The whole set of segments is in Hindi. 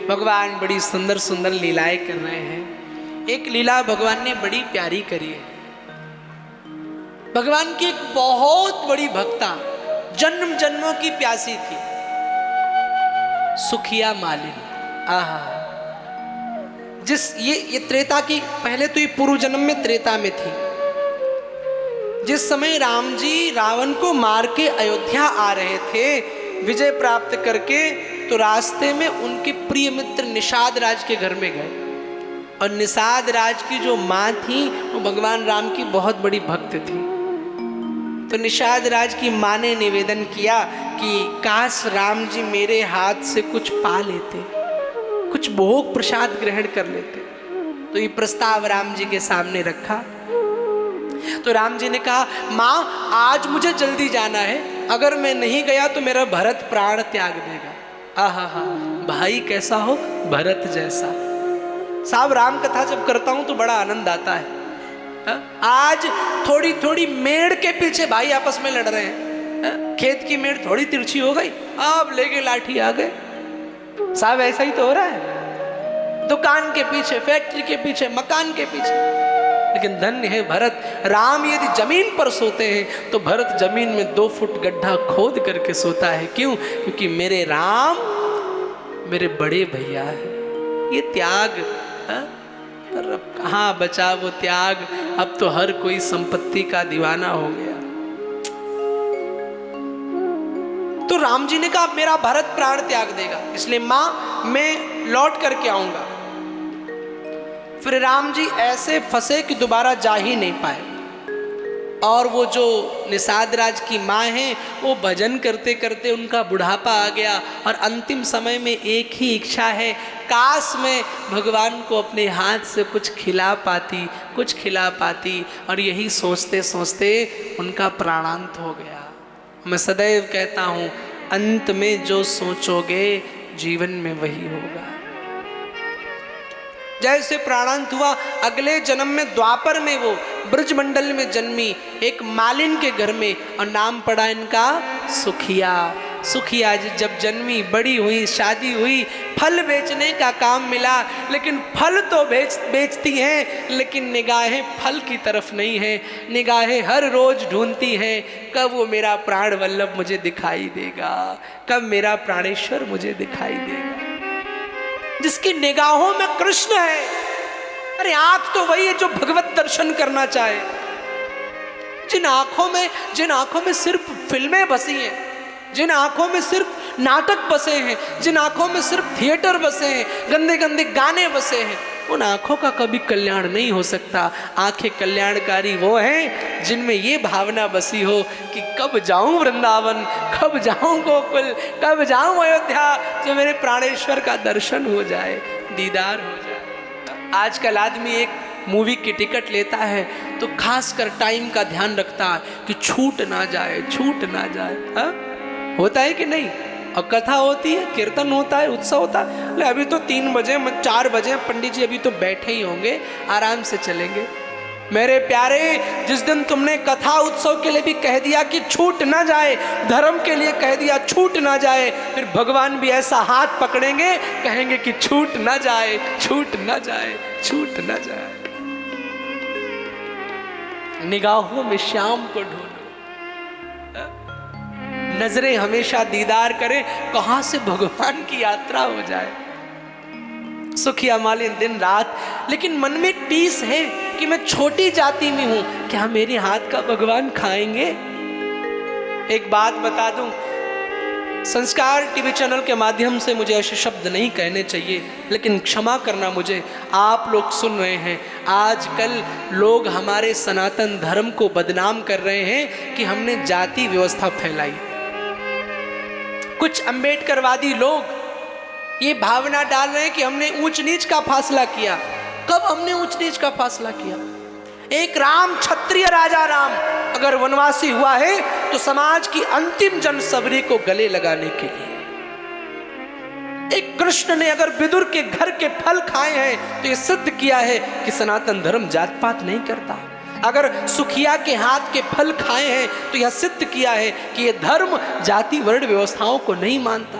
भगवान बड़ी सुंदर सुंदर लीलाएं कर रहे हैं। एक लीला भगवान ने बड़ी प्यारी करी है। भगवान की एक बहुत बड़ी भक्ता, जन्म जन्मों की प्यासी थी, सुखिया मालिन। आहा, ये त्रेता की, पहले तो ये पूर्व जन्म में त्रेता में थी। जिस समय राम जी रावण को मार के अयोध्या आ रहे थे विजय प्राप्त करके, तो रास्ते में उनके प्रिय मित्र निषाद राज के घर में गए, और निषाद राज की जो माँ थी वो भगवान राम की बहुत बड़ी भक्त थी। तो निषाद राज की माँ ने निवेदन किया कि काश राम जी मेरे हाथ से कुछ पा लेते, कुछ भोग प्रसाद ग्रहण कर लेते। तो ये प्रस्ताव राम जी के सामने रखा। तो राम जी ने कहा, माँ आज मुझे जल्दी जाना है, अगर मैं नहीं गया तो मेरा भरत प्राण त्याग देगा। आहा हा, भाई कैसा हो भरत जैसा। साहब राम कथा जब करता हूं तो बड़ा आनंद आता है। आज थोड़ी थोड़ी मेड़ के पीछे भाई आपस में लड़ रहे हैं। खेत की मेड़ थोड़ी तिरछी हो गई, अब लेके लाठी आ गए। साहब ऐसा ही तो हो रहा है, दुकान के पीछे, फैक्ट्री के पीछे, मकान के पीछे। लेकिन धन्य है भरत, राम यदि जमीन पर सोते हैं तो भरत जमीन में 2 फुट गड्ढा खोद करके सोता है। क्यों? क्योंकि मेरे राम मेरे बड़े भैया है। ये त्याग, पर अब कहाँ बचा वो त्याग। अब तो हर कोई संपत्ति का दीवाना हो गया। तो राम जी ने कहा मेरा भरत प्राण त्याग देगा, इसलिए माँ मैं लौट करके आऊंगा। फिर राम जी ऐसे फंसे कि दोबारा जा ही नहीं पाए। और वो जो निषाद राज की माँ है वो भजन करते करते उनका बुढ़ापा आ गया, और अंतिम समय में एक ही इच्छा है, काश मैं भगवान को अपने हाथ से कुछ खिला पाती। और यही सोचते सोचते उनका प्राणांत हो गया। मैं सदैव कहता हूँ, अंत में जो सोचोगे जीवन में वही होगा। जैसे प्राणांत हुआ, अगले जन्म में द्वापर में वो ब्रजमंडल में जन्मी एक मालिन के घर में, और नाम पड़ा इनका सुखिया। सुखिया जी जब जन्मी, बड़ी हुई, शादी हुई, फल बेचने का काम मिला। लेकिन फल तो बेचती हैं, लेकिन निगाहें फल की तरफ नहीं है। निगाहें हर रोज ढूंढती हैं, कब वो मेरा प्राण वल्लभ मुझे दिखाई देगा, कब मेरा प्राणेश्वर मुझे दिखाई देगा। जिसकी निगाहों में कृष्ण है, अरे आंख तो वही है जो भगवत दर्शन करना चाहे। जिन आंखों में सिर्फ फिल्में बसी हैं, जिन आंखों में सिर्फ नाटक बसे हैं, जिन आंखों में सिर्फ थिएटर बसे हैं, गंदे गंदे गाने बसे हैं, उन आंखों का कभी कल्याण नहीं हो सकता। आंखें कल्याणकारी वो हैं जिनमें ये भावना बसी हो कि कब जाऊं वृंदावन, कब जाऊं गोकुल, कब जाऊं अयोध्या, जो मेरे प्राणेश्वर का दर्शन हो जाए, दीदार हो जाए। आजकल आदमी एक मूवी की टिकट लेता है तो खासकर टाइम का ध्यान रखता है कि छूट ना जाए। हा? होता है कि नहीं? और कथा होती है, कीर्तन होता है, उत्सव होता है। अभी तो 3 बजे 4 बजे पंडित जी अभी तो बैठे ही होंगे, आराम से चलेंगे। मेरे प्यारे, जिस दिन तुमने कथा उत्सव के लिए भी कह दिया कि छूट ना जाए, धर्म के लिए कह दिया छूट ना जाए, फिर भगवान भी ऐसा हाथ पकड़ेंगे, कहेंगे कि छूट ना जाए, छूट ना जाए, छूट ना जाए। निगाहों में श्याम को ढूंढो, नजरें हमेशा दीदार करें, कहां से भगवान की यात्रा हो जाए। सुखिया मालिन दिन रात, लेकिन मन में एक पीस है कि मैं छोटी जाति में हूं, क्या मेरे हाथ का भगवान खाएंगे? एक बात बता दूं, संस्कार टीवी चैनल के माध्यम से मुझे ऐसे शब्द नहीं कहने चाहिए, लेकिन क्षमा करना मुझे। आप लोग सुन रहे हैं, आजकल लोग हमारे सनातन धर्म को बदनाम कर रहे हैं कि हमने जाति व्यवस्था फैलाई। कुछ अंबेडकरवादी लोग ये भावना डाल रहे हैं कि हमने ऊंच नीच का फासला किया। कब हमने ऊंच नीच का फासला किया? एक राम, क्षत्रिय राजा राम अगर वनवासी हुआ है तो समाज की अंतिम जनसबरी को गले लगाने के लिए। एक कृष्ण ने अगर विदुर के घर के फल खाए हैं तो ये सिद्ध किया है कि सनातन धर्म जात पात नहीं करता। अगर सुखिया के हाथ के फल खाए हैं तो यह सिद्ध किया है कि यह धर्म जाति वर्ण व्यवस्थाओं को नहीं मानता।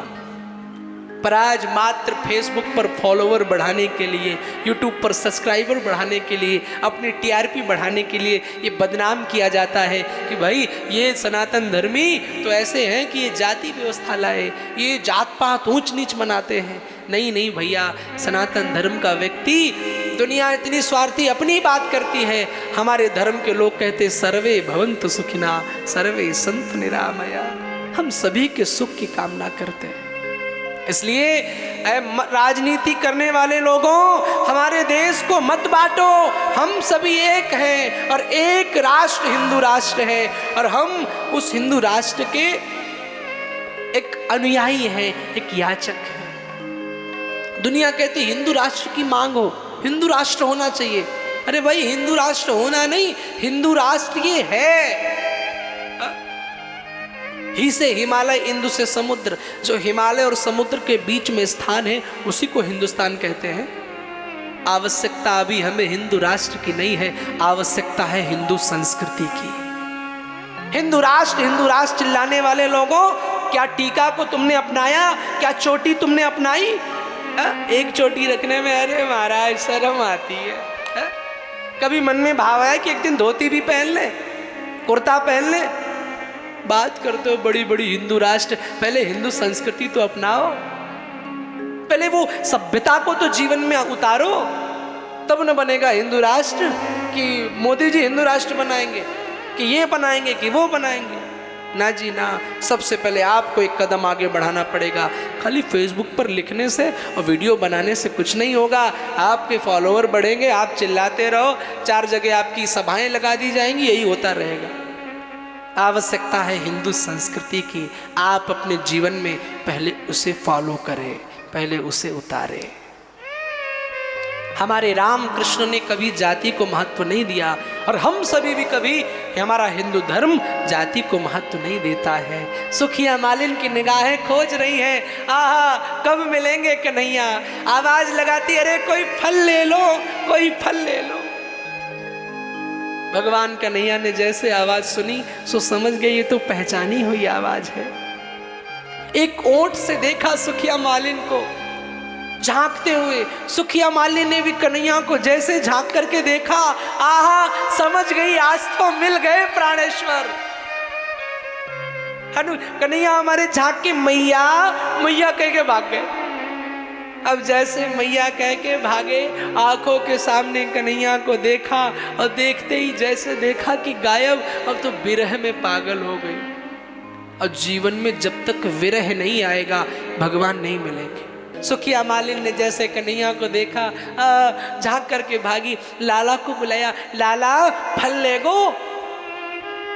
पर आज मात्र फेसबुक पर फॉलोवर बढ़ाने के लिए, यूट्यूब पर सब्सक्राइबर बढ़ाने के लिए, अपनी टीआरपी बढ़ाने के लिए ये बदनाम किया जाता है कि भाई ये सनातन धर्मी तो ऐसे हैं कि ये जाति व्यवस्था लाए, ये जात पात ऊंच नीच मनाते हैं। नहीं नहीं भैया, सनातन धर्म का व्यक्ति, दुनिया इतनी स्वार्थी अपनी बात करती है, हमारे धर्म के लोग कहते सर्वे भवन्तु सुखिना सर्वे सन्तु निरामया, हम सभी के सुख की कामना करते हैं। इसलिए राजनीति करने वाले लोगों, हमारे देश को मत बांटो, हम सभी एक हैं और एक राष्ट्र हिंदू राष्ट्र है और हम उस हिंदू राष्ट्र के एक अनुयायी हैं, एक याचक हैं। दुनिया कहती हिंदू राष्ट्र की मांग हो, हिंदू राष्ट्र होना चाहिए। अरे भाई हिंदू राष्ट्र होना नहीं, हिंदू राष्ट्र ये है। ही से हिमालय, इंदु से समुद्र, जो हिमालय और समुद्र के बीच में स्थान है उसी को हिंदुस्तान कहते हैं। आवश्यकता अभी हमें हिंदू राष्ट्र की नहीं है, आवश्यकता है हिंदू संस्कृति की। हिंदू राष्ट्र चिल्लाने वाले लोगों, क्या टीका को तुमने अपनाया? क्या चोटी तुमने अपनाई? एक चोटी रखने में अरे महाराज शर्म आती है। कभी मन में भाव आया कि एक दिन धोती भी पहन ले, कुर्ता पहन ले? बात करते हो बड़ी बड़ी हिंदू राष्ट्र, पहले हिंदू संस्कृति तो अपनाओ, पहले वो सभ्यता को तो जीवन में उतारो, तब न बनेगा हिंदू राष्ट्र कि मोदी जी हिंदू राष्ट्र बनाएंगे, कि ये बनाएंगे, कि वो बनाएंगे। ना जी ना, सबसे पहले आपको एक कदम आगे बढ़ाना पड़ेगा। खाली फेसबुक पर लिखने से और वीडियो बनाने से कुछ नहीं होगा। आपके फॉलोअर बढ़ेंगे, आप चिल्लाते रहो, 4 जगह आपकी सभाएं लगा दी जाएंगी, यही होता रहेगा। आवश्यकता है हिंदू संस्कृति की। आप अपने जीवन में पहले उसे फॉलो करें, पहले उसे उतारें। हमारे राम कृष्ण ने कभी जाति को महत्व नहीं दिया और हम सभी भी कभी, हमारा हिंदू धर्म जाति को महत्व नहीं देता है। सुखिया मालिन की निगाहें खोज रही हैं, आहा कब मिलेंगे कन्हैया। आवाज लगाती, अरे कोई फल ले लो, कोई फल ले लो। भगवान कन्हैया ने जैसे आवाज सुनी सो समझ गए ये तो पहचानी हुई आवाज है। एक ओंठ से देखा सुखिया मालिन को झांकते हुए, सुखिया मालिन ने भी कन्हैया को जैसे झांक करके देखा, आहा समझ गई आज तो मिल गए प्राणेश्वर। कन्हैया हमारे झांक के मैया मैया कह के भाग गए। अब जैसे मैया कह के भागे, आंखों के सामने कन्हैया को देखा और देखते ही जैसे देखा कि गायब, अब तो विरह में पागल हो गई। और जीवन में जब तक विरह नहीं आएगा भगवान नहीं मिलेंगे। सुखिया मालिन ने जैसे कन्हैया को देखा, झांक करके भागी, लाला को बुलाया, लाला फल ले गो।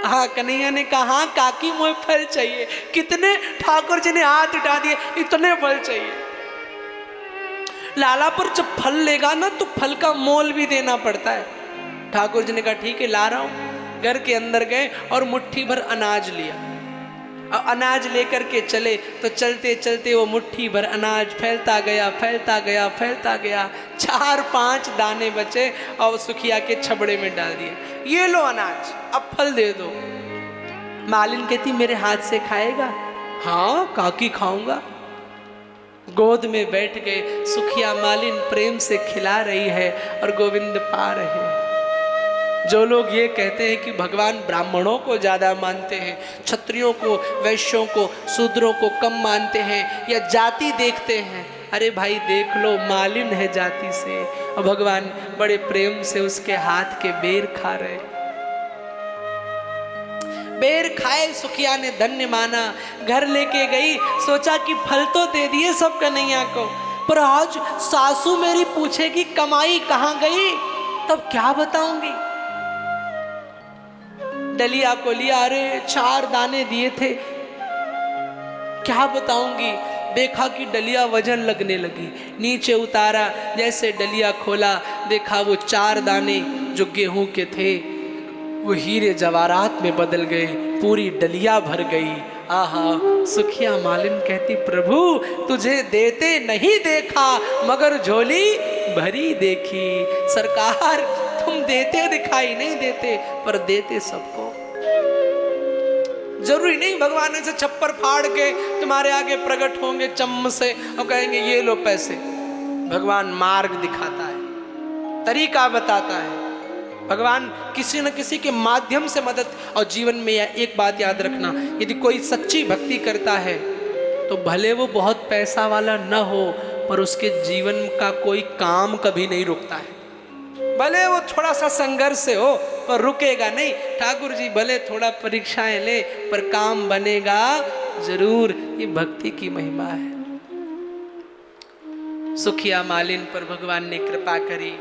हाँ कन्हैया ने कहा, हाँ काकी मुझे फल चाहिए। कितने? ठाकुर जी ने हाथ उठा दिए, इतने फल चाहिए। लाला पर जब फल लेगा ना तो फल का मोल भी देना पड़ता है। ठाकुर जी ने कहा ठीक है ला रहा हूँ। घर के अंदर गए और मुट्ठी भर अनाज लिया और अनाज लेकर के चले तो चलते चलते वो मुट्ठी भर अनाज फैलता गया, फैलता गया, फैलता गया। 4-5 दाने बचे और सुखिया के छबड़े में डाल दिए। ये लो अनाज, अब फल दे दो। मालिन कहती मेरे हाथ से खाएगा? हाँ काकी खाऊंगा। गोद में बैठ गए, सुखिया मालिन प्रेम से खिला रही है और गोविंद पा रहे हैं। जो लोग ये कहते हैं कि भगवान ब्राह्मणों को ज़्यादा मानते हैं, क्षत्रियों को, वैश्यों को, शूद्रों को कम मानते हैं या जाति देखते हैं, अरे भाई देख लो मालिन है जाति से और भगवान बड़े प्रेम से उसके हाथ के बेर खा रहे। बेर खाए, सुखिया ने धन्य माना, घर लेके गई, सोचा कि फल तो दे दिए सब कन्हैया को, पर आज सासू मेरी पूछेगी कमाई कहाँ गई, तब क्या बताऊंगी। डलिया को लिया, अरे 4 दाने दिए थे, क्या बताऊंगी। देखा कि डलिया वजन लगने लगी, नीचे उतारा, जैसे डलिया खोला देखा वो 4 दाने जो गेहूं के थे वो हीरे जवाहरात में बदल गए, पूरी डलिया भर गई। आहा, सुखिया मालिन कहती प्रभु तुझे देते नहीं देखा मगर झोली भरी देखी। सरकार तुम देते दिखाई नहीं देते पर देते सबको। जरूरी नहीं भगवान ऐसे छप्पर फाड़ के तुम्हारे आगे प्रकट होंगे चम्म से और कहेंगे ये लो पैसे। भगवान मार्ग दिखाता है, तरीका बताता है। भगवान किसी न किसी के माध्यम से मदद। और जीवन में एक बात याद रखना, यदि कोई सच्ची भक्ति करता है तो भले वो बहुत पैसा वाला न हो, पर उसके जीवन का कोई काम कभी नहीं रुकता है। भले वो थोड़ा सा संघर्ष से हो पर रुकेगा नहीं। ठाकुर जी भले थोड़ा परीक्षाएं ले पर काम बनेगा जरूर। ये भक्ति की महिमा है। सुखिया मालिन पर भगवान ने कृपा करी।